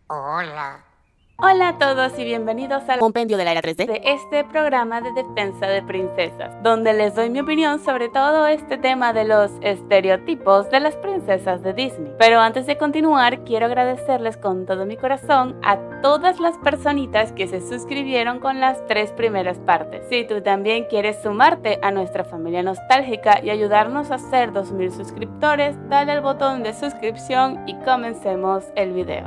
Hola. Hola a todos y bienvenidos al compendio de la era 3D de este programa de defensa de princesas, donde les doy mi opinión sobre todo este tema de los estereotipos de las princesas de Disney. Pero antes de continuar, quiero agradecerles con todo mi corazón a todas las personitas que se suscribieron con las 3 primeras partes. Si tú también quieres sumarte a nuestra familia nostálgica y ayudarnos a hacer 2000 suscriptores, dale al botón de suscripción y comencemos el video.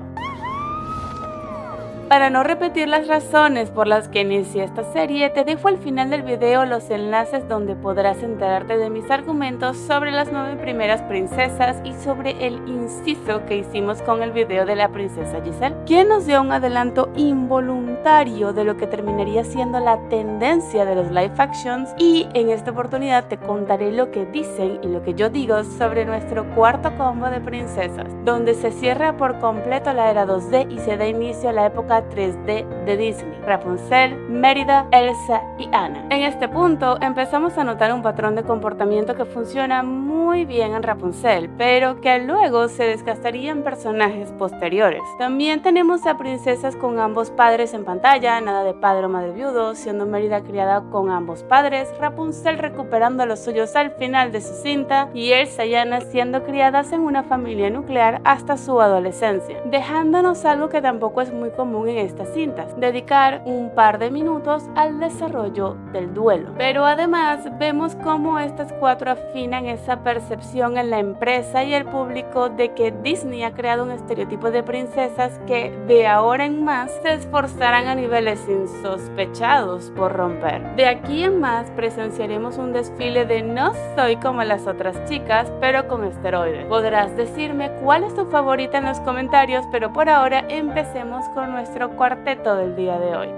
Para no repetir las razones por las que inicié esta serie, te dejo al final del video los enlaces donde podrás enterarte de mis argumentos sobre las 9 primeras princesas y sobre el inciso que hicimos con el video de la princesa Giselle, quien nos dio un adelanto involuntario de lo que terminaría siendo la tendencia de los live actions, y en esta oportunidad te contaré lo que dicen y lo que yo digo sobre nuestro cuarto combo de princesas, donde se cierra por completo la era 2D y se da inicio a la época 3D de Disney: Rapunzel, Mérida, Elsa y Anna. En este punto empezamos a notar un patrón de comportamiento que funciona muy bien en Rapunzel, pero que luego se desgastaría en personajes posteriores. También tenemos a princesas con ambos padres en pantalla, nada de padre o madre viudo, siendo Mérida criada con ambos padres, Rapunzel recuperando a los suyos al final de su cinta y Elsa y Anna siendo criadas en una familia nuclear hasta su adolescencia, dejándonos algo que tampoco es muy común en estas cintas: dedicar un par de minutos al desarrollo del duelo. Pero además vemos cómo estas 4 afinan esa percepción en la empresa y el público de que Disney ha creado un estereotipo de princesas que de ahora en más se esforzarán a niveles insospechados por romper. De aquí en más presenciaremos un desfile de no soy como las otras chicas, pero con esteroides. Podrás decirme cuál es tu favorita en los comentarios, pero por ahora empecemos con nuestro cuarteto del día de hoy.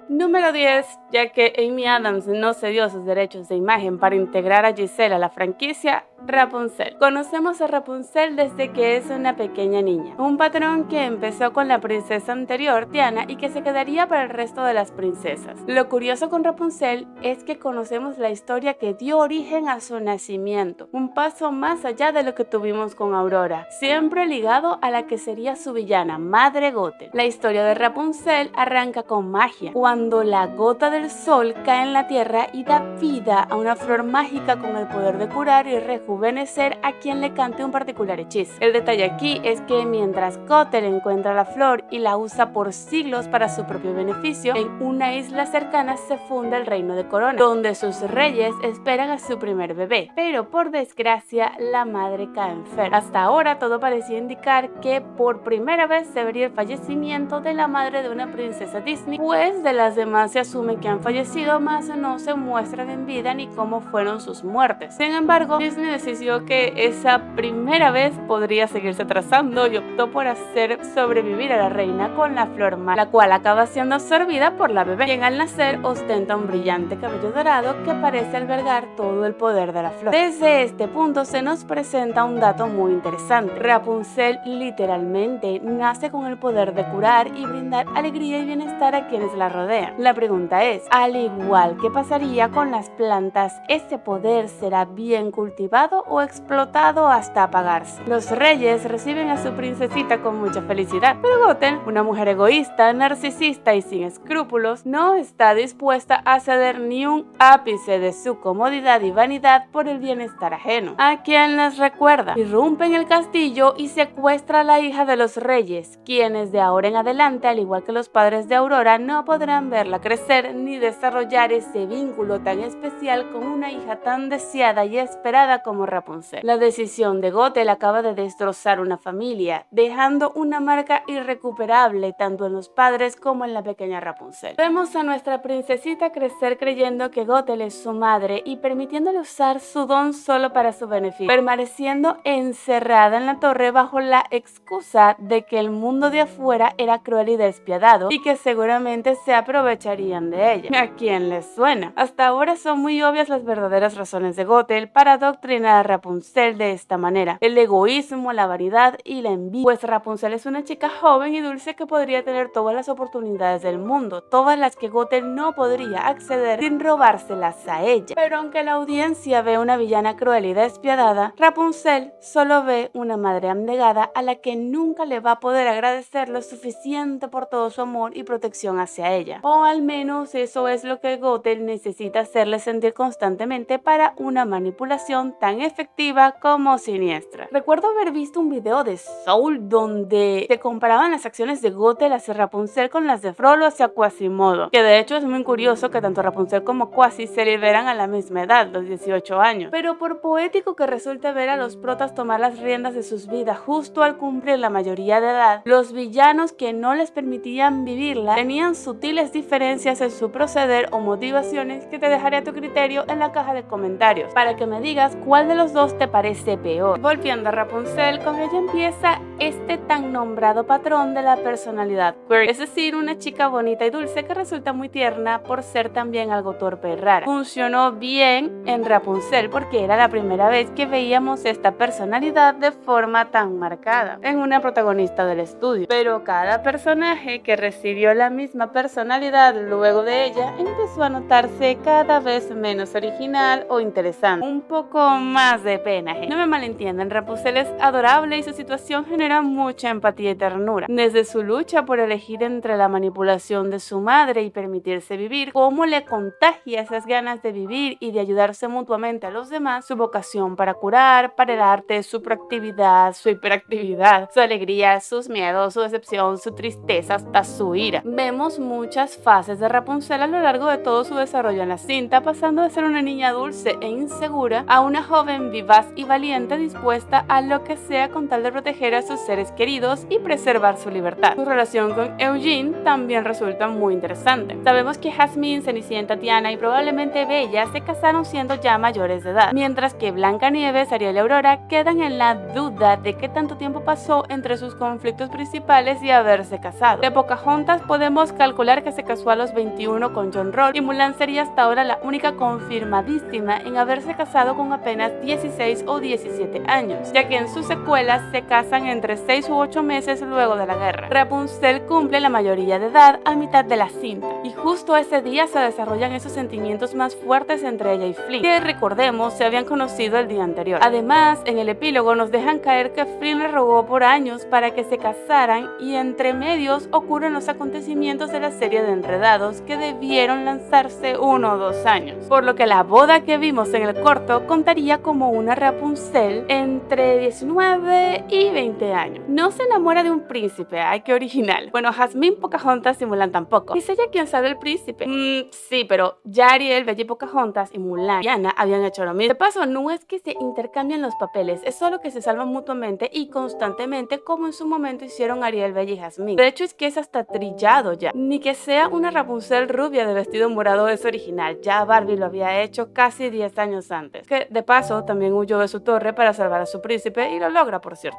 Número 10, ya que Amy Adams no cedió sus derechos de imagen para integrar a Giselle a la franquicia, Rapunzel. Conocemos a Rapunzel desde que es una pequeña niña, un patrón que empezó con la princesa anterior, Tiana, y que se quedaría para el resto de las princesas. Lo curioso con Rapunzel es que conocemos la historia que dio origen a su nacimiento, un paso más allá de lo que tuvimos con Aurora, siempre ligado a la que sería su villana, Madre Gothel. La historia de Rapunzel arranca con magia, cuando la gota del sol cae en la tierra y da vida a una flor mágica con el poder de curar y rejuvenecer a quien le cante un particular hechizo. El detalle aquí es que mientras Gothel encuentra la flor y la usa por siglos para su propio beneficio, en una isla cercana se funda el reino de Corona, donde sus reyes esperan a su primer bebé, pero por desgracia la madre cae enferma. Hasta ahora todo parecía indicar que por primera vez se vería el fallecimiento de la madre de una princesa Disney, pues de las demás se asume que han fallecido, más no se muestran en vida ni cómo fueron sus muertes. Sin embargo, Disney decidió que esa primera vez podría seguirse trazando y optó por hacer sobrevivir a la reina con la flor mágica, la cual acaba siendo absorbida por la bebé, quien al nacer ostenta un brillante cabello dorado que parece albergar todo el poder de la flor. Desde este punto se nos presenta un dato muy interesante: Rapunzel literalmente nace con el poder de curar y brindar alegría y bienestar a quienes la rodean. La pregunta es, al igual que pasaría con las plantas, ¿ese poder será bien cultivado o explotado hasta apagarse? Los reyes reciben a su princesita con mucha felicidad, pero Gothel, una mujer egoísta, narcisista y sin escrúpulos, no está dispuesta a ceder ni un ápice de su comodidad y vanidad por el bienestar ajeno. ¿A quién les recuerda? Irrumpe en el castillo y secuestra a la hija de los reyes, quienes de ahora en adelante, al igual que los padres de Aurora, no podrán verla crecer ni desarrollar ese vínculo tan especial con una hija tan deseada y esperada como Rapunzel. La decisión de Gothel acaba de destrozar una familia, dejando una marca irrecuperable tanto en los padres como en la pequeña Rapunzel. Vemos a nuestra princesita crecer creyendo que Gothel es su madre y permitiéndole usar su don solo para su beneficio, permaneciendo encerrada en la torre bajo la excusa de que el mundo de afuera era cruel y despiadado y que seguramente se aprovecharían de ella. ¿A quién les suena? Hasta ahora son muy obvias las verdaderas razones de Gothel para adoctrinar a Rapunzel de esta manera: el egoísmo, la vanidad y la envidia. Pues Rapunzel es una chica joven y dulce que podría tener todas las oportunidades del mundo, todas las que Gothel no podría acceder sin robárselas a ella. Pero aunque la audiencia ve una villana cruel y despiadada, Rapunzel solo ve una madre abnegada a la que nunca le va a poder agradecer lo suficiente por todo su amor y protección hacia ella. O al menos eso es lo que Gothel necesita hacerle sentir constantemente para una manipulación tan efectiva como siniestra. Recuerdo haber visto un video de Soul donde se comparaban las acciones de Gothel hacia Rapunzel con las de Frollo hacia Quasimodo, que de hecho es muy curioso que tanto Rapunzel como Quasi se liberan a la misma edad, los 18 años. Pero por poético que resulte ver a los protas tomar las riendas de sus vidas justo al cumplir la mayoría de edad, los villanos que no les permitían vivirla tenían sutiles diferencias en su proceder o motivaciones que te dejaré a tu criterio en la caja de comentarios para que me digas cuál de los dos te parece peor. Volviendo a Rapunzel, con ella empieza este tan nombrado patrón de la personalidad queer, es decir, una chica bonita y dulce que resulta muy tierna por ser también algo torpe y rara. Funcionó bien en Rapunzel porque era la primera vez que veíamos esta personalidad de forma tan marcada en una protagonista del estudio, pero cada personaje que recibió la misma personalidad luego de ella empezó a notarse cada vez menos original o interesante, un poco más de pena. No me malentiendan, Rapunzel es adorable y su situación genera mucha empatía y ternura, desde su lucha por elegir entre la manipulación de su madre y permitirse vivir, cómo le contagia esas ganas de vivir y de ayudarse mutuamente a los demás, su vocación para curar, para el arte, su proactividad, su hiperactividad, su alegría, sus miedos, su decepción, su tristeza, hasta su ira. Vemos muchas fases de Rapunzel a lo largo de todo su desarrollo en la cinta, pasando de ser una niña dulce e insegura a una joven vivaz y valiente dispuesta a lo que sea con tal de proteger a sus seres queridos y preservar su libertad. Su relación con Eugene también resulta muy interesante. Sabemos que Jasmine, Cenicienta, Tiana y probablemente Bella se casaron siendo ya mayores de edad, mientras que Blancanieves, Ariel y Aurora quedan en la duda de qué tanto tiempo pasó entre sus conflictos principales y haberse casado. De Pocahontas podemos calcular que se casó a los 21 con John Roll, y Mulan sería hasta ahora la única confirmadísima en haberse casado con apenas 16 o 17 años, ya que en sus secuelas se casan entre 6 u 8 meses luego de la guerra. Rapunzel cumple la mayoría de edad a mitad de la cinta, y justo ese día se desarrollan esos sentimientos más fuertes entre ella y Flynn, que recordemos se habían conocido el día anterior. Además, en el epílogo nos dejan caer que Flynn le rogó por años para que se casaran, y entre medios ocurren los acontecimientos de la serie de Enredados que debieron lanzarse 1 o 2 años, por lo que la boda que vimos en el corto contaría como una Rapunzel entre 19 y 20 años. No se enamora de un príncipe, ay qué original. Bueno, Jasmine, Pocahontas y Mulan tampoco. ¿Es ella quien sabe el príncipe? Sí, pero ya Ariel, Bella y Pocahontas y Mulan y Anna habían hecho lo mismo. De paso, no es que se intercambian los papeles, es solo que se salvan mutuamente y constantemente, como en su momento hicieron Ariel, Bella y Jasmine. De hecho, es que es hasta trillado ya. Ni que sea una Rapunzel rubia de vestido morado es original, ya Barbie lo había hecho casi 10 años antes. Que de paso también huyó de su torre para salvar a su príncipe y lo logra, por cierto.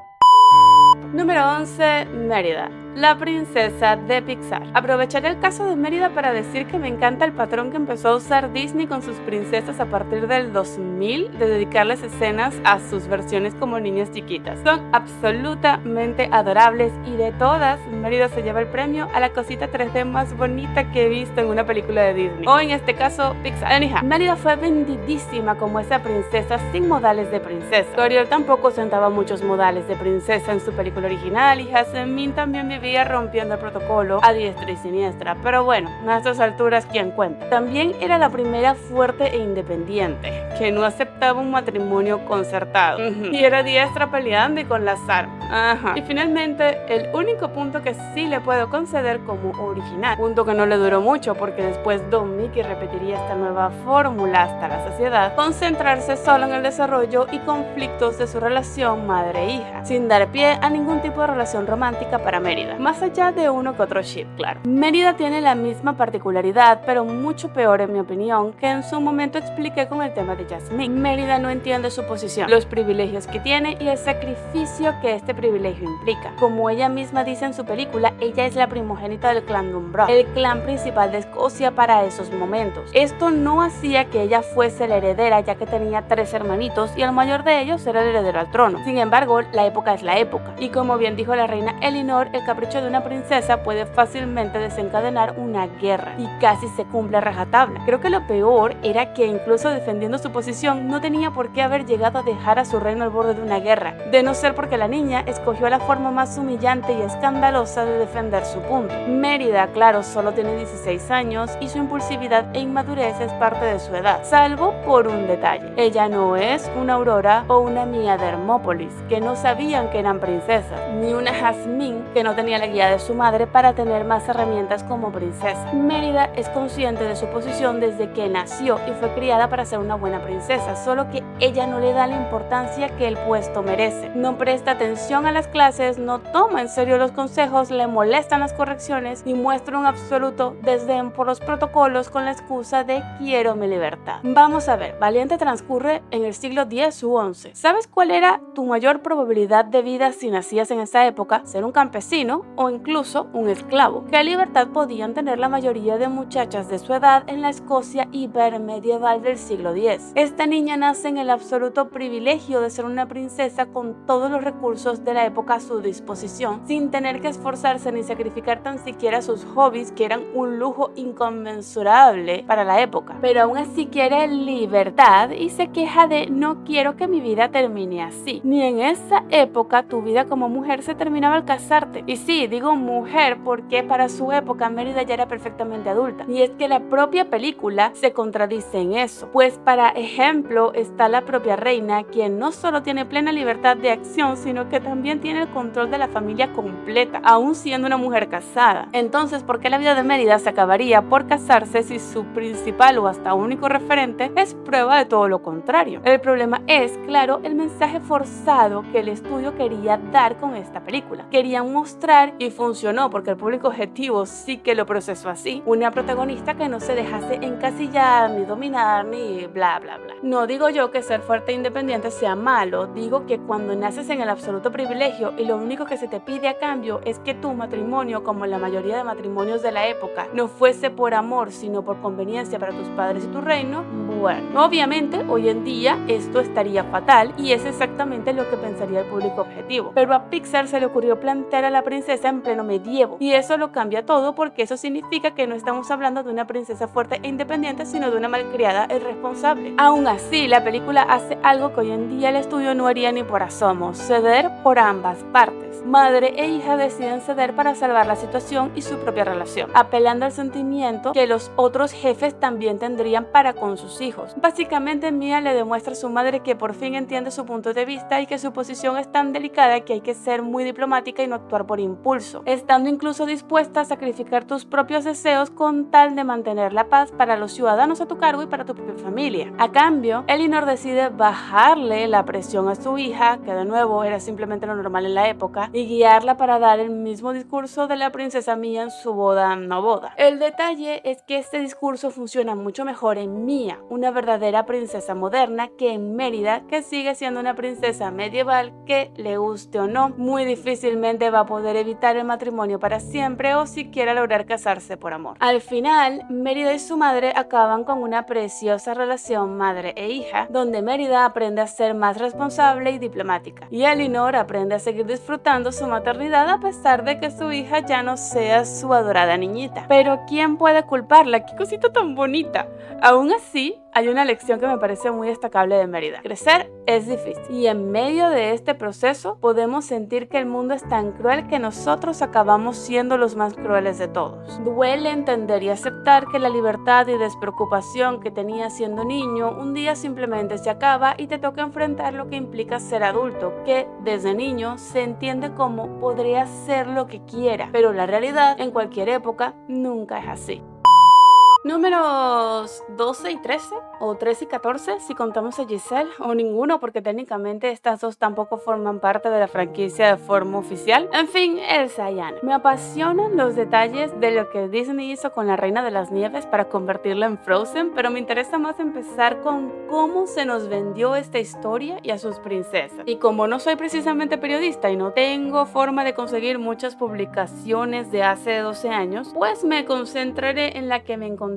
Número 11. Mérida, la princesa de Pixar. Aprovecharé el caso de Mérida para decir que me encanta el patrón que empezó a usar Disney con sus princesas a partir del 2000 de dedicarles escenas a sus versiones como niñas chiquitas. Son absolutamente adorables y de todas, Mérida se lleva el premio a la cosita 3D más bonita que he visto en una película de Disney, o en este caso Pixar. Anyhow, Mérida fue vendidísima como esa princesa sin modales de princesa. Ariel tampoco sentaba muchos modales de princesa en su película original, y Jasmine también vivía rompiendo el protocolo a diestra y siniestra, pero bueno, a estas alturas ¿quién cuenta? También era la primera fuerte e independiente, que no aceptaba un matrimonio concertado, y era diestra peleando y con las armas. Y finalmente, el único punto que sí le puedo conceder como original, punto que no le duró mucho porque después Don Mickey repetiría esta nueva fórmula hasta la saciedad, concentrarse solo en el desarrollo y conflictos de su relación madre-hija, sin dar pie a ningún tipo de relación romántica para Mérida, más allá de uno que otro ship, claro. Mérida tiene la misma particularidad, pero mucho peor en mi opinión, que en su momento expliqué con el tema de de Jasmine. Mérida no entiende su posición, los privilegios que tiene y el sacrificio que este privilegio implica. Como ella misma dice en su película, ella es la primogénita del clan Dunbrog, el clan principal de Escocia para esos momentos. Esto no hacía que ella fuese la heredera, ya que tenía 3 hermanitos y el mayor de ellos era el heredero al trono. Sin embargo, la época es la época, y como bien dijo la reina Elinor, el capricho de una princesa puede fácilmente desencadenar una guerra, y casi se cumple a rajatabla. Creo que lo peor era que incluso defendiendo su posición no tenía por qué haber llegado a dejar a su reino al borde de una guerra, de no ser porque la niña escogió la forma más humillante y escandalosa de defender su punto. Mérida, claro, solo tiene 16 años y su impulsividad e inmadurez es parte de su edad, salvo por un detalle. Ella no es una Aurora o una Mia de Hermópolis, que no sabían que eran princesas, ni una Jasmine, que no tenía la guía de su madre para tener más herramientas como princesa. Mérida es consciente de su posición desde que nació y fue criada para ser una buena princesa, solo que ella no le da la importancia que el puesto merece. No presta atención a las clases, no toma en serio los consejos, le molestan las correcciones y muestra un absoluto desdén por los protocolos con la excusa de quiero mi libertad. Vamos a ver, Valiente transcurre en el siglo X u XI. ¿Sabes cuál era tu mayor probabilidad de vida si nacías en esa época? Ser un campesino o incluso un esclavo. ¿Qué libertad podían tener la mayoría de muchachas de su edad en la Escocia hipermedieval del siglo X? Esta niña nace en el absoluto privilegio de ser una princesa con todos los recursos de la época a su disposición, sin tener que esforzarse ni sacrificar tan siquiera sus hobbies, que eran un lujo inconmensurable para la época. Pero aún así quiere libertad y se queja de no quiero que mi vida termine así. Ni en esa época tu vida como mujer se terminaba al casarte. Y sí, digo mujer porque para su época Mérida ya era perfectamente adulta. Y es que la propia película se contradice en eso. Pues para ejemplo está la propia reina, quien no solo tiene plena libertad de acción, sino que también tiene el control de la familia completa, aún siendo una mujer casada. Entonces, ¿por qué la vida de Mérida se acabaría por casarse si su principal o hasta único referente es prueba de todo lo contrario? El problema es, claro, el mensaje forzado que el estudio quería dar con esta película. Querían mostrar, y funcionó porque el público objetivo sí que lo procesó así, una protagonista que no se dejase encasillar, ni dominar, ni bla bla bla. No digo yo que ser fuerte e independiente sea malo, digo que cuando naces en el absoluto privilegio y lo único que se te pide a cambio es que tu matrimonio, como la mayoría de matrimonios de la época, no fuese por amor, sino por conveniencia para tus padres y tu reino, bueno, obviamente hoy en día esto estaría fatal y es exactamente lo que pensaría el público objetivo. Pero a Pixar se le ocurrió plantear a la princesa en pleno medievo y eso lo cambia todo, porque eso significa que no estamos hablando de una princesa fuerte e independiente, sino de una malcriada irresponsable. Aún así, la película hace algo que hoy en día el estudio no haría ni por asomo: ceder por ambas partes. Madre e hija deciden ceder para salvar la situación y su propia relación, apelando al sentimiento que los otros jefes también tendrían para con sus hijos. Básicamente, Mia le demuestra a su madre que por fin entiende su punto de vista y que su posición es tan delicada que hay que ser muy diplomática y no actuar por impulso, estando incluso dispuesta a sacrificar tus propios deseos con tal de mantener la paz para los ciudadanos a tu cargo y para tu propia familia. A cambio, Elinor decide bajarle la presión a su hija, que de nuevo era simplemente lo normal en la época, y guiarla para dar el mismo discurso de la princesa Mia en su boda no boda. El detalle es que este discurso funciona mucho mejor en Mia, una verdadera princesa moderna, que en Mérida, que sigue siendo una princesa medieval que, le guste o no, muy difícilmente va a poder evitar el matrimonio para siempre o siquiera lograr casarse por amor. Al final, Mérida y su madre acaban con una preciosa relación madre e hija, donde Mérida aprende a ser más responsable y diplomática, y Elinor aprende a seguir disfrutando su maternidad a pesar de que su hija ya no sea su adorada niñita. Pero ¿quién puede culparla? ¡Qué cosita tan bonita! Aún así, hay una lección que me parece muy destacable de Mérida: crecer es difícil, y en medio de este proceso podemos sentir que el mundo es tan cruel que nosotros acabamos siendo los más crueles de todos. Duele entender y aceptar que la libertad y despreocupación que tenías siendo niño un día simplemente se acaba y te toca enfrentar lo que implica ser adulto, que desde niño se entiende como podría hacer lo que quiera, pero la realidad en cualquier época nunca es así. Números 12 y 13, o 13 y 14 si contamos a Giselle, o ninguno porque técnicamente estas dos tampoco forman parte de la franquicia de forma oficial. En fin, Elsa y Anna. Me apasionan los detalles de lo que Disney hizo con la Reina de las Nieves para convertirla en Frozen, pero me interesa más empezar con cómo se nos vendió esta historia y a sus princesas. Y como no soy precisamente periodista y no tengo forma de conseguir muchas publicaciones de hace 12 años, pues me concentraré en la que me encontré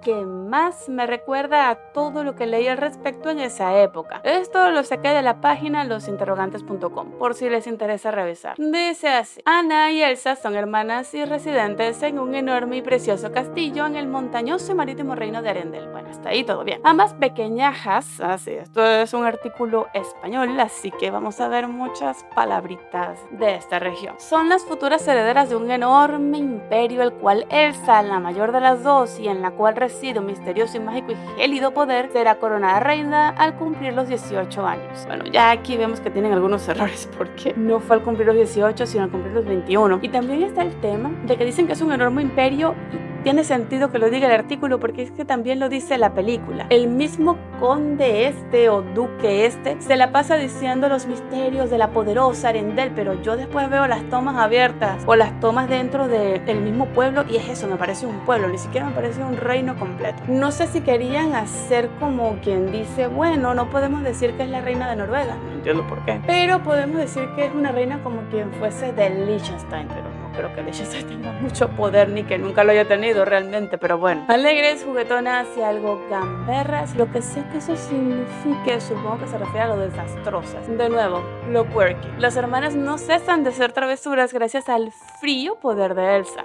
que más me recuerda a todo lo que leí al respecto en esa época. Esto lo saqué de la página losinterrogantes.com, por si les interesa revisar. Dice así: Anna y Elsa son hermanas y residentes en un enorme y precioso castillo en el montañoso y marítimo reino de Arendelle. Bueno, hasta ahí todo bien. Ambas pequeñajas, así, esto es un artículo español, así que vamos a ver muchas palabritas de esta región. Son las futuras herederas de un enorme imperio, el cual Elsa, la mayor de las dos y en la cual reside un misterioso y mágico y gélido poder, será coronada reina al cumplir los 18 años. Bueno, ya aquí vemos que tienen algunos errores porque no fue al cumplir los 18, sino al cumplir los 21. Y también está el tema de que dicen que es un enorme imperio. Tiene sentido que lo diga el artículo porque es que también lo dice la película. El mismo conde este o duque este se la pasa diciendo los misterios de la poderosa Arendelle, pero yo después veo las tomas abiertas o las tomas dentro del mismo pueblo y es eso, me parece un pueblo, ni siquiera me parece un reino completo. No sé si querían hacer como quien dice, bueno, no podemos decir que es la reina de Noruega, no entiendo por qué, pero podemos decir que es una reina como quien fuese de Liechtenstein, pero no creo que Liechtenstein tenga mucho poder ni que nunca lo haya tenido realmente, pero bueno. Alegres, juguetonas y algo gamberras, lo que sé que eso signifique, supongo que se refiere a lo desastrosas. De nuevo, lo quirky. Las hermanas no cesan de hacer travesuras gracias al frío poder de Elsa.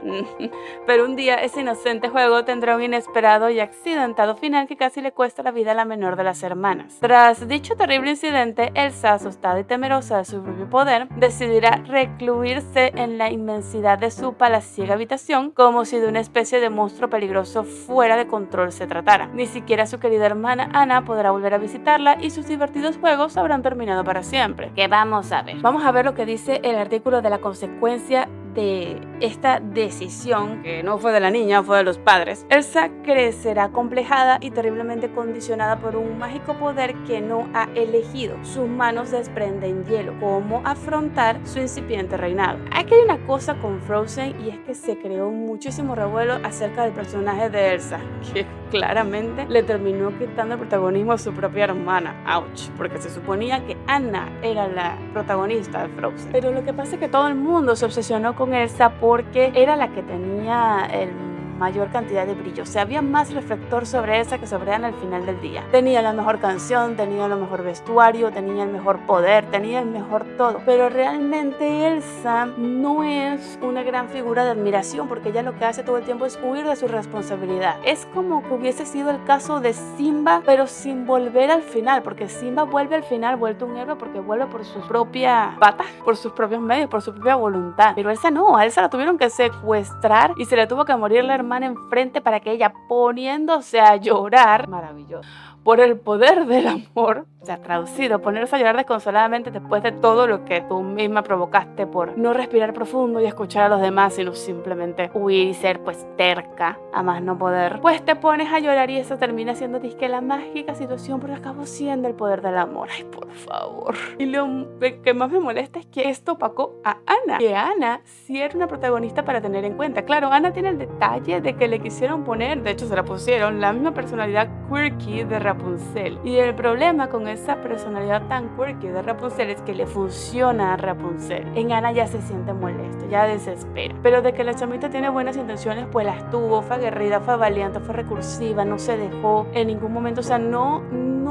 Pero un día ese inocente juego tendrá un inesperado y accidentado final que casi le cuesta la vida a la menor de las hermanas. Tras dicho terrible incidente, Elsa, asustada y temerosa de su propio poder, decidirá recluirse en la inmensidad de su palaciega habitación como si de una especie de monstruo peligroso fuera de control se tratara. Ni siquiera su querida hermana Anna podrá volver a visitarla y sus divertidos juegos habrán terminado para siempre. ¿Qué vamos a ver? Vamos a ver lo que dice el artículo de la consecuencia de esta decisión, que no fue de la niña, fue de los padres. Elsa crecerá complejada y terriblemente condicionada por un mágico poder que no ha elegido. Sus manos desprenden hielo. ¿Cómo afrontar su incipiente reinado? Aquí hay una cosa con Frozen y es que se creó muchísimo revuelo acerca del personaje de Elsa, que claramente le terminó quitando el protagonismo a su propia hermana. Ouch, porque se suponía que Anna era la protagonista de Frozen. Pero lo que pasa es que todo el mundo se obsesionó con Elsa porque era la que tenía el mayor cantidad de brillo. O sea, había más reflector sobre Elsa que sobre Anna al final del día. Tenía la mejor canción, tenía el mejor vestuario, tenía el mejor poder, tenía el mejor todo. Pero realmente Elsa no es una gran figura de admiración porque ella lo que hace todo el tiempo es huir de su responsabilidad. Es como que hubiese sido el caso de Simba, pero sin volver al final, porque Simba vuelve al final vuelto un héroe porque vuelve por sus propias patas, por sus propios medios, por su propia voluntad. Pero Elsa no, a Elsa la tuvieron que secuestrar y se le tuvo que morir la hermana enfrente para que ella, poniéndose a llorar, maravilloso, por el poder del amor, o sea, traducido, ponerse a llorar desconsoladamente después de todo lo que tú misma provocaste por no respirar profundo y escuchar a los demás, sino simplemente huir y ser pues terca, a más no poder, pues te pones a llorar y eso termina siendo disque la mágica situación porque acabó siendo el poder del amor. Ay, por favor. Y lo que más me molesta es que esto opacó a Anna, que Anna sí era una protagonista para tener en cuenta. Claro, Anna tiene el detalle de que le quisieron poner, de hecho se la pusieron, la misma personalidad quirky de Rapunzel. Y el problema con esa personalidad tan quirky de Rapunzel es que le funciona a Rapunzel. En Anna ya se siente molesto, ya desespera. Pero de que la chamita tiene buenas intenciones, pues las tuvo, fue aguerrida, fue valiente, fue recursiva, no se dejó en ningún momento, o sea, no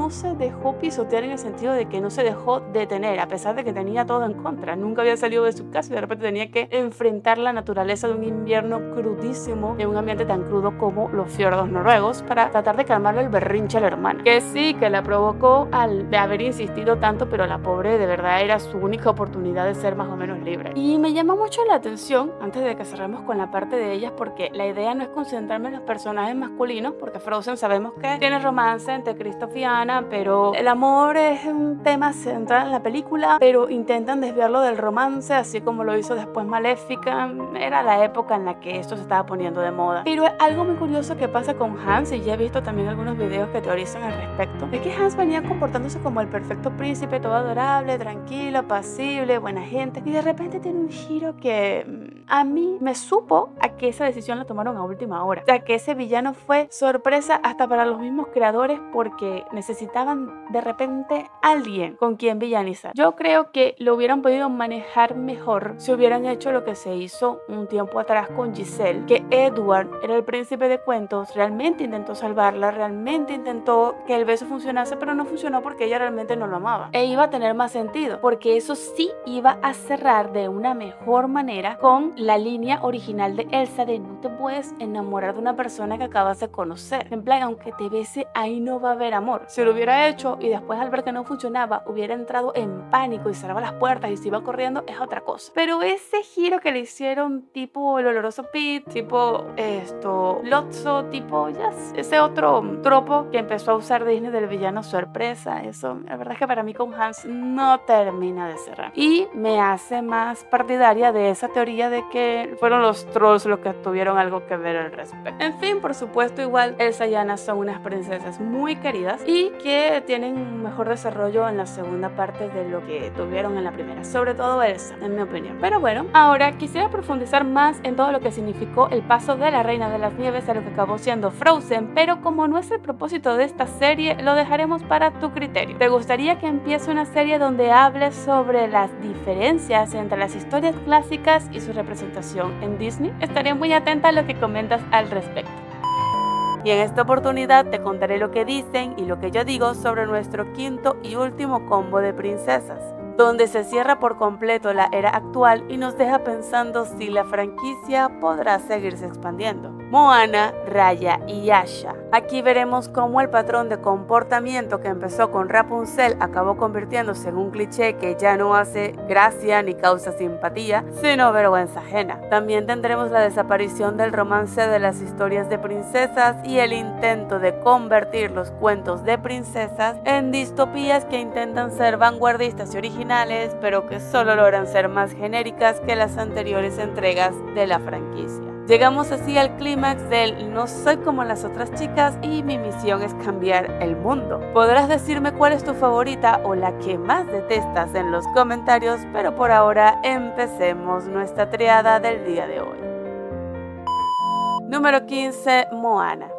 se dejó pisotear en el sentido de que no se dejó detener, a pesar de que tenía todo en contra. Nunca había salido de su casa y de repente tenía que enfrentar la naturaleza de un invierno crudísimo, en un ambiente tan crudo como los fiordos noruegos, para tratar de calmarle el berrinche a la hermana. Que sí, que la provocó al de haber insistido tanto, pero la pobre de verdad era su única oportunidad de ser más o menos libre. Y me llama mucho la atención, antes de que cerremos con la parte de ellas, porque la idea no es concentrarme en los personajes masculinos, porque Frozen sabemos que tiene romance entre Kristoff y Anna, Moana, pero el amor es un tema central en la película, pero intentan desviarlo del romance, así como lo hizo después Maléfica. Era la época en la que esto se estaba poniendo de moda. Pero algo muy curioso que pasa con Hans, y ya he visto también algunos videos que teorizan al respecto, es que Hans venía comportándose como el perfecto príncipe, todo adorable, tranquilo, apacible, buena gente, y de repente tiene un giro que a mí me supo a que esa decisión la tomaron a última hora. O sea, que ese villano fue sorpresa hasta para los mismos creadores porque necesitaban de repente alguien con quien villanizar. Yo creo que lo hubieran podido manejar mejor si hubieran hecho lo que se hizo un tiempo atrás con Giselle, que Edward era el príncipe de cuentos, realmente intentó salvarla, realmente intentó que el beso funcionase, pero no funcionó porque ella realmente no lo amaba. E iba a tener más sentido, porque eso sí iba a cerrar de una mejor manera con la línea original de Elsa de no te puedes enamorar de una persona que acabas de conocer. En plan, aunque te bese, ahí no va a haber amor. Si lo hubiera hecho y después al ver que no funcionaba, hubiera entrado en pánico y cerraba las puertas y se iba corriendo, es otra cosa. Pero ese giro que le hicieron tipo el oloroso Pete, tipo Lotso, tipo ese otro tropo que empezó a usar Disney del villano sorpresa, eso la verdad es que para mí con Hans no termina de cerrar. Y me hace más partidaria de esa teoría de que fueron los trolls los que tuvieron algo que ver al respecto. En fin, por supuesto, igual Elsa y Anna son unas princesas muy queridas y que tienen un mejor desarrollo en la segunda parte de lo que tuvieron en la primera, sobre todo Elsa, en mi opinión. Pero bueno, ahora quisiera profundizar más en todo lo que significó el paso de la Reina de las Nieves a lo que acabó siendo Frozen, pero como no es el propósito de esta serie, lo dejaremos para tu criterio. ¿Te gustaría que empiece una serie donde hables sobre las diferencias entre las historias clásicas y su representación en Disney? Estaré muy atenta a lo que comentas al respecto. Y en esta oportunidad te contaré lo que dicen y lo que yo digo sobre nuestro quinto y último combo de princesas, donde se cierra por completo la era actual y nos deja pensando si la franquicia podrá seguirse expandiendo. Moana, Raya y Asha. Aquí veremos cómo el patrón de comportamiento que empezó con Rapunzel acabó convirtiéndose en un cliché que ya no hace gracia ni causa simpatía, sino vergüenza ajena. También tendremos la desaparición del romance de las historias de princesas y el intento de convertir los cuentos de princesas en distopías que intentan ser vanguardistas y originales, pero que solo logran ser más genéricas que las anteriores entregas de la franquicia. Llegamos así al clímax del no soy como las otras chicas y mi misión es cambiar el mundo. Podrás decirme cuál es tu favorita o la que más detestas en los comentarios, pero por ahora empecemos nuestra triada del día de hoy. Número 15. Moana,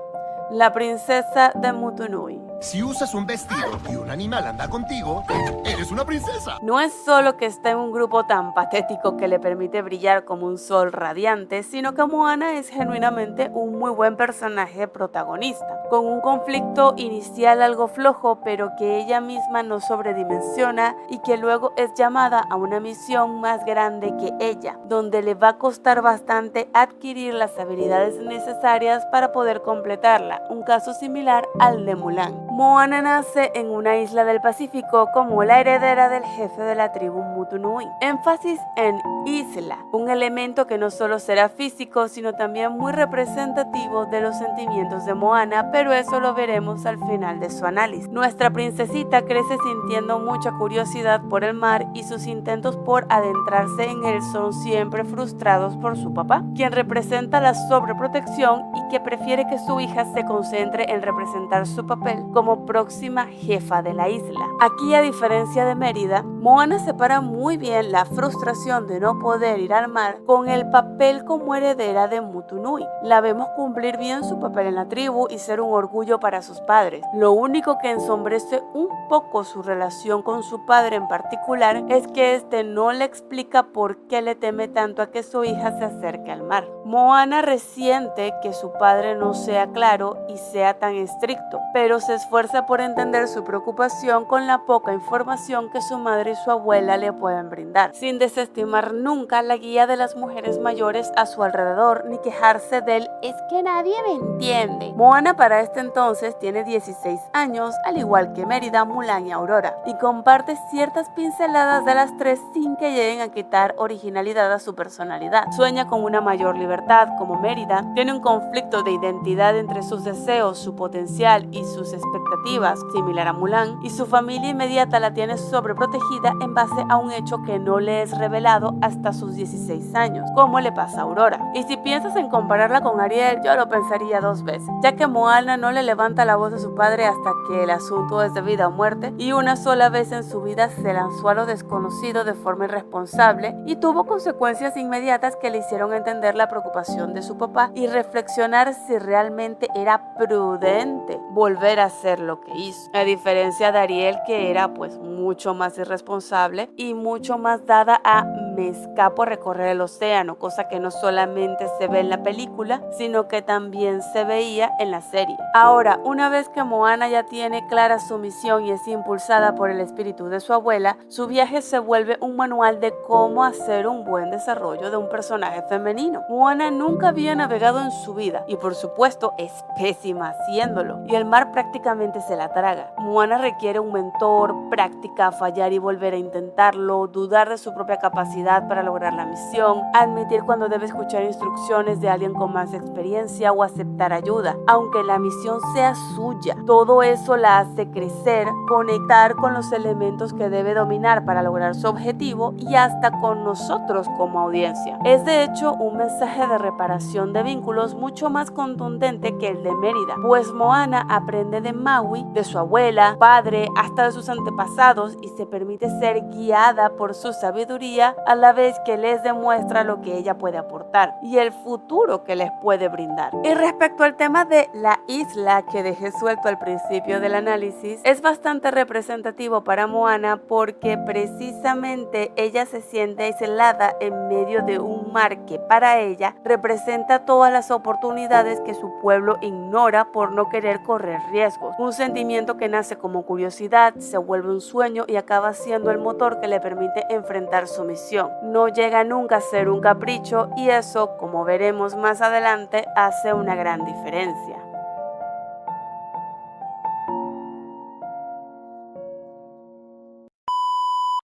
la princesa de Mutunui. Si usas un vestido y un animal anda contigo, eres una princesa. No es solo que está en un grupo tan patético que le permite brillar como un sol radiante, sino que Moana es genuinamente un muy buen personaje protagonista, con un conflicto inicial algo flojo, pero que ella misma no sobredimensiona y que luego es llamada a una misión más grande que ella, donde le va a costar bastante adquirir las habilidades necesarias para poder completarla, un caso similar al de Mulan. Moana nace en una isla del Pacífico como la heredera del jefe de la tribu Mutunui. Énfasis en isla, un elemento que no solo será físico, sino también muy representativo de los sentimientos de Moana, pero eso lo veremos al final de su análisis. Nuestra princesita crece sintiendo mucha curiosidad por el mar y sus intentos por adentrarse en él son siempre frustrados por su papá, quien representa la sobreprotección y que prefiere que su hija se concentre en representar su papel como próxima jefa de la isla. Aquí, a diferencia de Mérida, Moana separa muy bien la frustración de no poder ir al mar con el papel como heredera de Mutunui. La vemos cumplir bien su papel en la tribu y ser un orgullo para sus padres. Lo único que ensombrece un poco su relación con su padre en particular es que este no le explica por qué le teme tanto a que su hija se acerque al mar. Moana resiente que su padre no sea claro y sea tan estricto, pero se esfuerza por entender su preocupación con la poca información que su madre y su abuela le pueden brindar, sin desestimar nunca la guía de las mujeres mayores a su alrededor ni quejarse del "es que nadie me entiende". Moana para este entonces tiene 16 años, al igual que Mérida, Mulan y Aurora, y comparte ciertas pinceladas de las tres sin que lleguen a quitar originalidad a su personalidad. Sueña con una mayor libertad como Mérida, tiene un conflicto conflicto de identidad entre sus deseos, su potencial y sus expectativas, similar a Mulan, y su familia inmediata la tiene sobreprotegida en base a un hecho que no le es revelado hasta sus 16 años, como le pasa a Aurora. Y si piensas en compararla con Ariel, yo lo pensaría dos veces, ya que Moana no le levanta la voz a su padre hasta que el asunto es de vida o muerte, y una sola vez en su vida se lanzó a lo desconocido de forma irresponsable y tuvo consecuencias inmediatas que le hicieron entender la preocupación de su papá y reflexionar si realmente era prudente volver a hacer lo que hizo, a diferencia de Ariel, que era pues mucho más irresponsable y mucho más dada a me escapo a recorrer el océano, cosa que no solamente se ve en la película, sino que también se veía en la serie. Ahora, una vez que Moana ya tiene clara su misión y es impulsada por el espíritu de su abuela, su viaje se vuelve un manual de cómo hacer un buen desarrollo de un personaje femenino. Moana nunca había navegado en su vida y por supuesto es pésima haciéndolo, y el mar prácticamente se la traga. Moana requiere un mentor, práctica, fallar y volver a intentarlo, dudar de su propia capacidad para lograr la misión, admitir cuando debe escuchar instrucciones de alguien con más experiencia o aceptar ayuda, aunque la misión sea suya. Todo eso la hace crecer, conectar con los elementos que debe dominar para lograr su objetivo y hasta con nosotros como audiencia. Es de hecho un mensaje de reparación de vínculos mucho más contundente que el de Mérida, pues Moana aprende de Maui, de su abuela, padre, hasta de sus antepasados y se permite ser guiada por su sabiduría a la vez que les demuestra lo que ella puede aportar y el futuro que les puede brindar. Y respecto al tema de la isla que dejé suelto al principio del análisis, es bastante representativo para Moana porque precisamente ella se siente aislada en medio de un mar que para ella representa todas las oportunidades que su pueblo ignora por no querer correr riesgos. Un sentimiento que nace como curiosidad, se vuelve un sueño y acaba siendo el motor que le permite enfrentar su misión. No llega nunca a ser un capricho y eso, como veremos más adelante, hace una gran diferencia.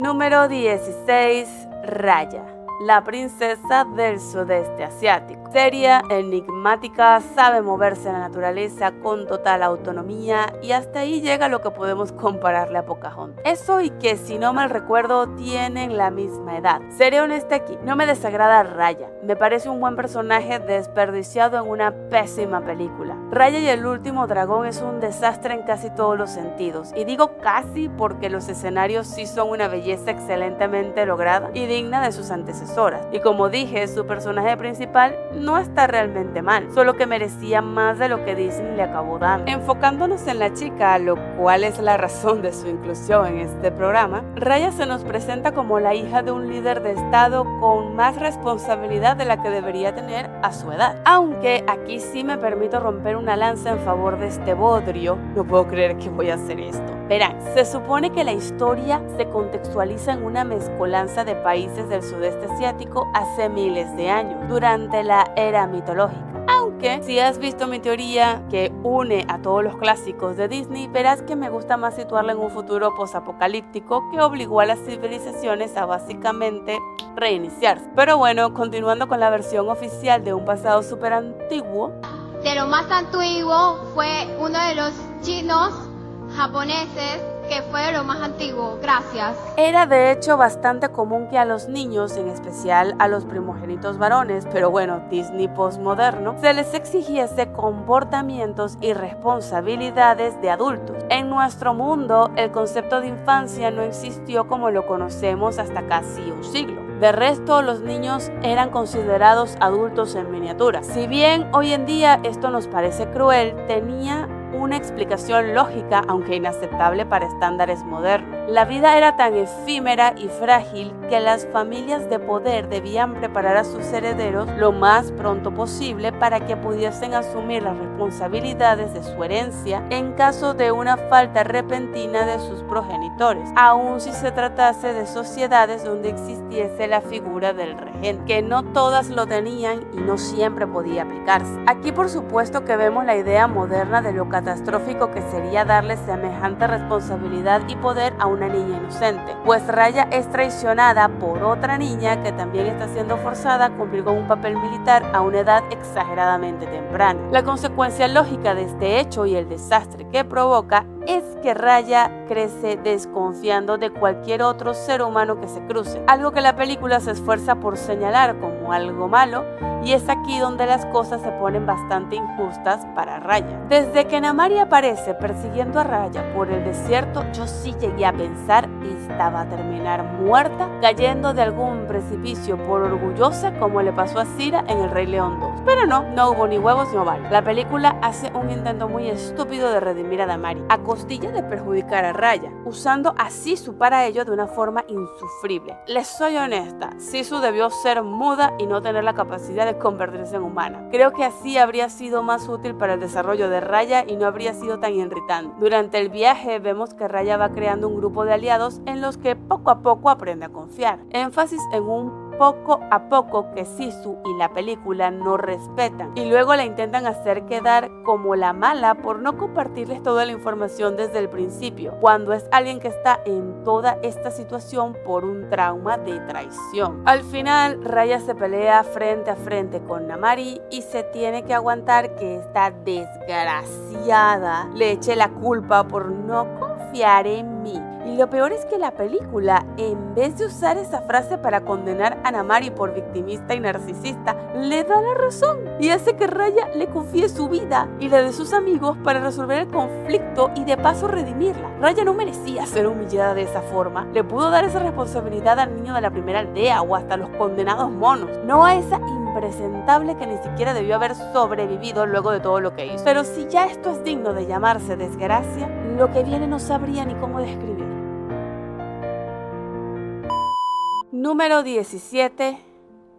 Número 16. Raya, la princesa del sudeste asiático. Seria, enigmática, sabe moverse en la naturaleza con total autonomía y hasta ahí llega lo que podemos compararle a Pocahontas. Eso y que, si no mal recuerdo, tienen la misma edad. Seré honesta aquí, no me desagrada Raya. Me parece un buen personaje desperdiciado en una pésima película. Raya y el último dragón es un desastre en casi todos los sentidos. Y digo casi porque los escenarios sí son una belleza excelentemente lograda y digna de sus antecesoras. Y como dije, su personaje principal no está realmente mal, solo que merecía más de lo que Disney le acabó dando. Enfocándonos en la chica, lo cual es la razón de su inclusión en este programa, Raya se nos presenta como la hija de un líder de estado con más responsabilidad de la que debería tener a su edad. Aunque aquí sí me permito romper una lanza en favor de este bodrio, no puedo creer que voy a hacer esto. Verán, se supone que la historia se contextualiza en una mezcolanza de países del sudeste asiático hace miles de años, durante la era mitológica. Aunque, si has visto mi teoría que une a todos los clásicos de Disney, verás que me gusta más situarla en un futuro posapocalíptico que obligó a las civilizaciones a básicamente reiniciarse. Pero bueno, continuando con la versión oficial de un pasado súper antiguo. De lo más antiguo fue uno de los chinos japoneses, que fue lo más antiguo. Gracias. Era de hecho bastante común que a los niños, en especial a los primogénitos varones, pero bueno, Disney postmoderno, se les exigiese comportamientos y responsabilidades de adultos. En nuestro mundo, el concepto de infancia no existió como lo conocemos hasta casi un siglo. De resto, los niños eran considerados adultos en miniatura. Si bien hoy en día esto nos parece cruel, tenía una explicación lógica, aunque inaceptable para estándares modernos. La vida era tan efímera y frágil que las familias de poder debían preparar a sus herederos lo más pronto posible para que pudiesen asumir las responsabilidades de su herencia en caso de una falta repentina de sus progenitores, aun si se tratase de sociedades donde existiese la figura del regente, que no todas lo tenían y no siempre podía aplicarse. Aquí por supuesto que vemos la idea moderna de localizar catastrófico que sería darle semejante responsabilidad y poder a una niña inocente, pues Raya es traicionada por otra niña que también está siendo forzada a cumplir con un papel militar a una edad exageradamente temprana. La consecuencia lógica de este hecho y el desastre que provoca es que Raya crece desconfiando de cualquier otro ser humano que se cruce, algo que la película se esfuerza por señalar como algo malo, y es aquí donde las cosas se ponen bastante injustas para Raya. Desde que Namari aparece persiguiendo a Raya por el desierto, yo sí llegué a pensar esta va a terminar muerta, cayendo de algún precipicio por orgullosa como le pasó a Sira en El Rey León 2. Pero no hubo ni huevos ni ovarios. La película hace un intento muy estúpido de redimir a Namari, a costilla de perjudicar a Raya, usando a Sisu para ello de una forma insufrible. Les soy honesta, Sisu debió ser muda y no tener la capacidad de convertirse en humana. Creo que así habría sido más útil para el desarrollo de Raya y no habría sido tan irritante. Durante el viaje vemos que Raya va creando un grupo de aliados en los que poco a poco aprende a confiar. Énfasis en un poco a poco que Sisu y la película no respetan, y luego la intentan hacer quedar como la mala por no compartirles toda la información desde el principio, cuando es alguien que está en toda esta situación por un trauma de traición. Al final, Raya se pelea frente a frente con Namari y se tiene que aguantar que esta desgraciada le eche la culpa por no confiar en mí. Y lo peor es que la película, en vez de usar esa frase para condenar a Namari por victimista y narcisista, le da la razón y hace que Raya le confíe su vida y la de sus amigos para resolver el conflicto y de paso redimirla. Raya no merecía ser humillada de esa forma. Le pudo dar esa responsabilidad al niño de la primera aldea o hasta a los condenados monos, no a esa impresentable que ni siquiera debió haber sobrevivido luego de todo lo que hizo. Pero si ya esto es digno de llamarse desgracia, lo que viene no sabría ni cómo describir. Número 17.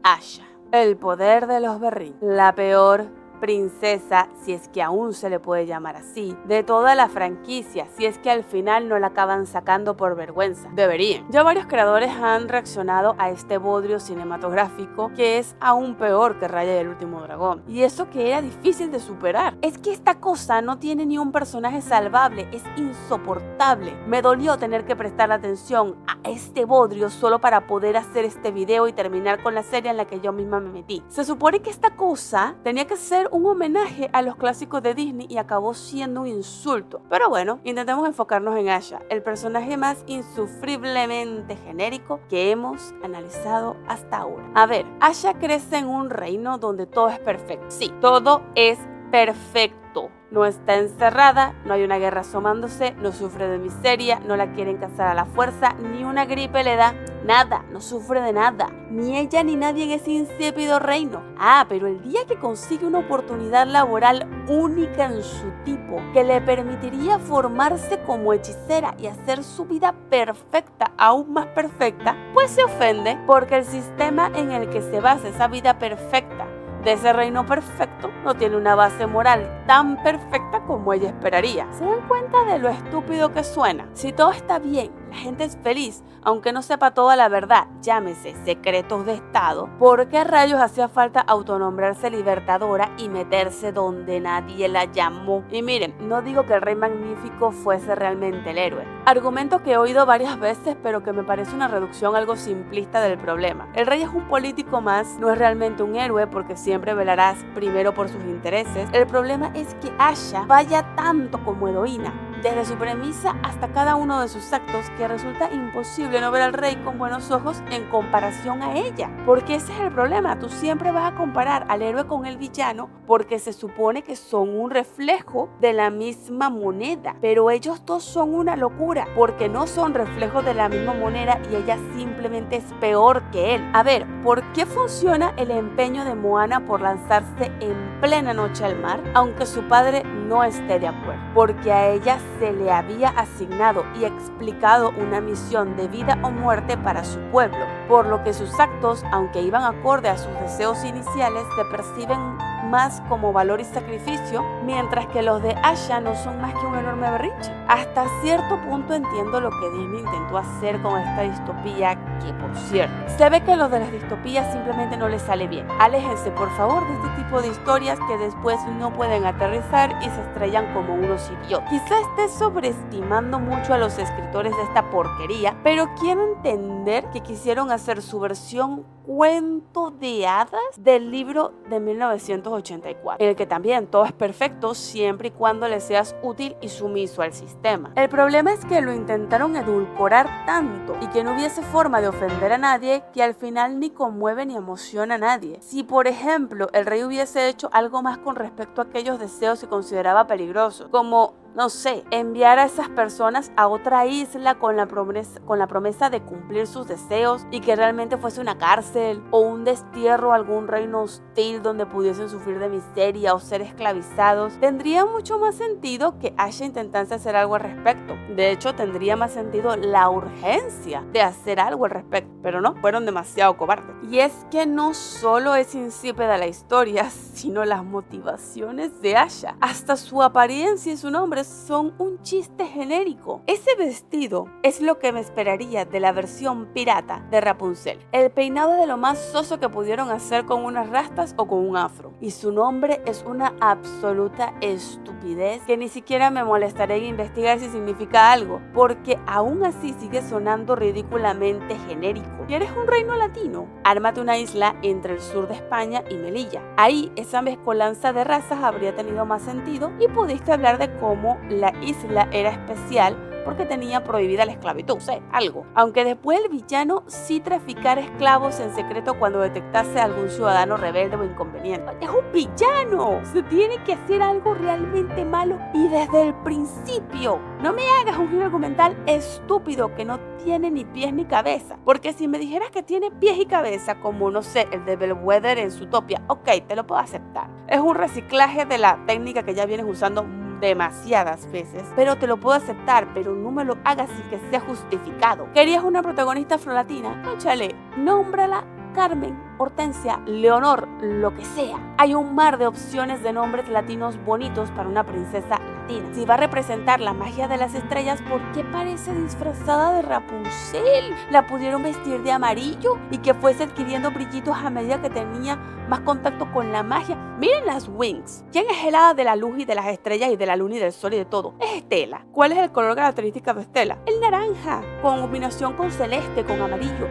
Asha. El poder de los berrinches. La peor princesa, si es que aún se le puede llamar así, de toda la franquicia, si es que al final no la acaban sacando por vergüenza. Deberían. Ya varios creadores han reaccionado a este bodrio cinematográfico que es aún peor que Raya y el último dragón. Y eso que era difícil de superar. Es que esta cosa no tiene ni un personaje salvable, es insoportable. Me dolió tener que prestar atención a este bodrio solo para poder hacer este video y terminar con la serie en la que yo misma me metí. Se supone que esta cosa tenía que ser un homenaje a los clásicos de Disney y acabó siendo un insulto. Pero bueno, intentemos enfocarnos en Asha, el personaje más insufriblemente genérico que hemos analizado hasta ahora. A ver, Asha crece en un reino donde todo es perfecto. Sí, todo es perfecto. No está encerrada, no hay una guerra asomándose, no sufre de miseria, no la quieren casar a la fuerza, ni una gripe le da. Nada, no sufre de nada. Ni ella ni nadie en ese insípido reino. Pero el día que consigue una oportunidad laboral única en su tipo, que le permitiría formarse como hechicera y hacer su vida perfecta, aún más perfecta, pues se ofende porque el sistema en el que se basa esa vida perfecta de ese reino perfecto no tiene una base moral tan perfecta como ella esperaría. ¿Se dan cuenta de lo estúpido que suena? Si todo está bien, la gente es feliz, aunque no sepa toda la verdad, llámese secretos de estado, ¿por qué rayos hacía falta autonombrarse libertadora y meterse donde nadie la llamó? Y miren, no digo que el Rey Magnífico fuese realmente el héroe, argumento que he oído varias veces pero que me parece una reducción algo simplista del problema. El rey es un político más, no es realmente un héroe porque siempre velarás primero por sus intereses. El problema es que Asha vaya tanto como heroína, desde su premisa hasta cada uno de sus actos, que resulta imposible no ver al rey con buenos ojos en comparación a ella. Porque ese es el problema, tú siempre vas a comparar al héroe con el villano porque se supone que son un reflejo de la misma moneda, pero ellos dos son una locura porque no son reflejos de la misma moneda y ella simplemente es peor que él. A ver, ¿por qué funciona el empeño de Moana por lanzarse en plena noche al mar aunque su padre no esté de acuerdo? Porque a ella se le había asignado y explicado una misión de vida o muerte para su pueblo, por lo que sus actos, aunque iban acorde a sus deseos iniciales, se perciben más como valor y sacrificio, mientras que los de Asha no son más que un enorme berrinche. Hasta cierto punto entiendo lo que Disney intentó hacer con esta distopía, que por cierto, se ve que los de las distopías simplemente no les sale bien. Aléjense por favor de este tipo de historias que después no pueden aterrizar y se estrellan como unos idiotas. Quizá esté sobreestimando mucho a los escritores de esta porquería, pero quiero entender que quisieron hacer su versión cuento de hadas del libro de 1984, en el que también todo es perfecto siempre y cuando le seas útil y sumiso al sistema. El problema es que lo intentaron edulcorar tanto y que no hubiese forma de ofender a nadie, que al final ni conmueve ni emociona a nadie. Si por ejemplo el rey hubiese hecho algo más con respecto a aquellos deseos que consideraba peligrosos, como no sé, enviar a esas personas a otra isla con la promesa de cumplir sus deseos y que realmente fuese una cárcel o un destierro a algún reino hostil donde pudiesen sufrir de miseria o ser esclavizados, tendría mucho más sentido que Asha intentase hacer algo al respecto. De hecho, tendría más sentido la urgencia de hacer algo al respecto, pero no, fueron demasiado cobardes. Y es que no solo es insípida la historia, sino las motivaciones de Asha. Hasta su apariencia y su nombre son un chiste genérico. Ese vestido es lo que me esperaría de la versión pirata de Rapunzel. El peinado de lo más soso que pudieron hacer con unas rastas o con un afro. Y su nombre es una absoluta estupidez que ni siquiera me molestaré en investigar si significa algo, porque aún así sigue sonando ridículamente genérico. ¿Quieres un reino latino? Ármate una isla entre el sur de España y Melilla. Ahí esa mezcolanza de razas habría tenido más sentido y pudiste hablar de cómo la isla era especial porque tenía prohibida la esclavitud, algo. Aunque después el villano sí traficara esclavos en secreto cuando detectase a algún ciudadano rebelde o inconveniente. ¡Es un villano! Se tiene que hacer algo realmente malo y desde el principio. No me hagas un giro argumental estúpido que no tiene ni pies ni cabeza. Porque si me dijeras que tiene pies y cabeza, como no sé, el de Bellwether en Zootopia, ok, te lo puedo aceptar. Es un reciclaje de la técnica que ya vienes usando demasiadas veces, pero te lo puedo aceptar, pero no me lo hagas sin que sea justificado. ¿Querías una protagonista afrolatina? Échale, nómbrala Carmen, Hortensia, Leonor, lo que sea. Hay un mar de opciones de nombres latinos bonitos para una princesa latina. Si va a representar la magia de las estrellas, ¿por qué parece disfrazada de Rapunzel? La pudieron vestir de amarillo y que fuese adquiriendo brillitos a medida que tenía más contacto con la magia. Miren las Wings. ¿Quién es el hada de la luz y de las estrellas y de la luna y del sol y de todo? Es Estela. ¿Cuál es el color característico de Estela? El naranja, con combinación con celeste, con amarillo.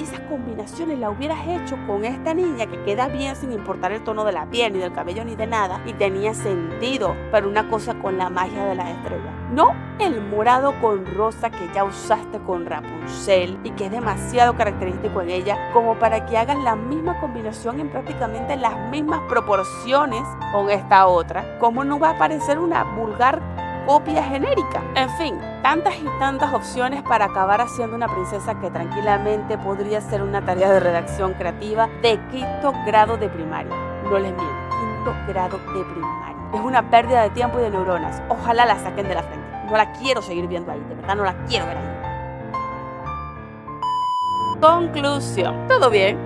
Esas combinaciones las hubieras hecho con esta niña que queda bien sin importar el tono de la piel, ni del cabello, ni de nada, y tenía sentido para una cosa con la magia de las estrellas. No el morado con rosa que ya usaste con Rapunzel y que es demasiado característico en ella como para que hagas la misma combinación en prácticamente las mismas proporciones con esta otra. ¿Cómo no va a parecer una vulgar copia genérica? En fin, tantas y tantas opciones para acabar haciendo una princesa que tranquilamente podría ser una tarea de redacción creativa de quinto grado de primaria. No les miento, quinto grado de primaria. Es una pérdida de tiempo y de neuronas. Ojalá la saquen de la frente. No la quiero seguir viendo ahí, de verdad no la quiero ver ahí. Conclusión. Todo bien.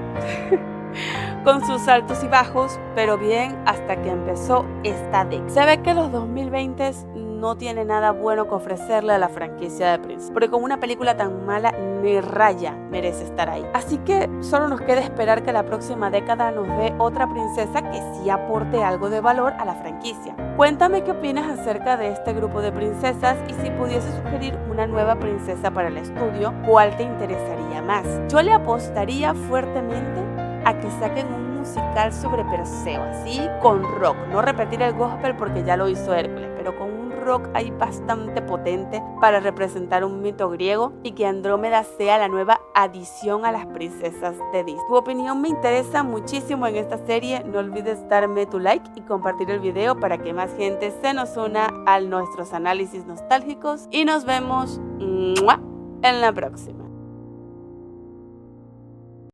Con sus altos y bajos, pero bien hasta que empezó esta década. Se ve que los 2020 no tiene nada bueno que ofrecerle a la franquicia de Prince, porque con una película tan mala ni Raya merece estar ahí. Así que solo nos queda esperar que la próxima década nos dé otra princesa que sí aporte algo de valor a la franquicia. Cuéntame qué opinas acerca de este grupo de princesas y si pudiese sugerir una nueva princesa para el estudio, ¿cuál te interesaría más? Yo le apostaría fuertemente a que saquen un musical sobre Perseo, así con rock, no repetir el gospel porque ya lo hizo Hércules, pero con un rock ahí bastante potente para representar un mito griego y que Andrómeda sea la nueva adición a las princesas de Disney. Tu opinión me interesa muchísimo en esta serie, no olvides darme tu like y compartir el video para que más gente se nos una a nuestros análisis nostálgicos y nos vemos en la próxima.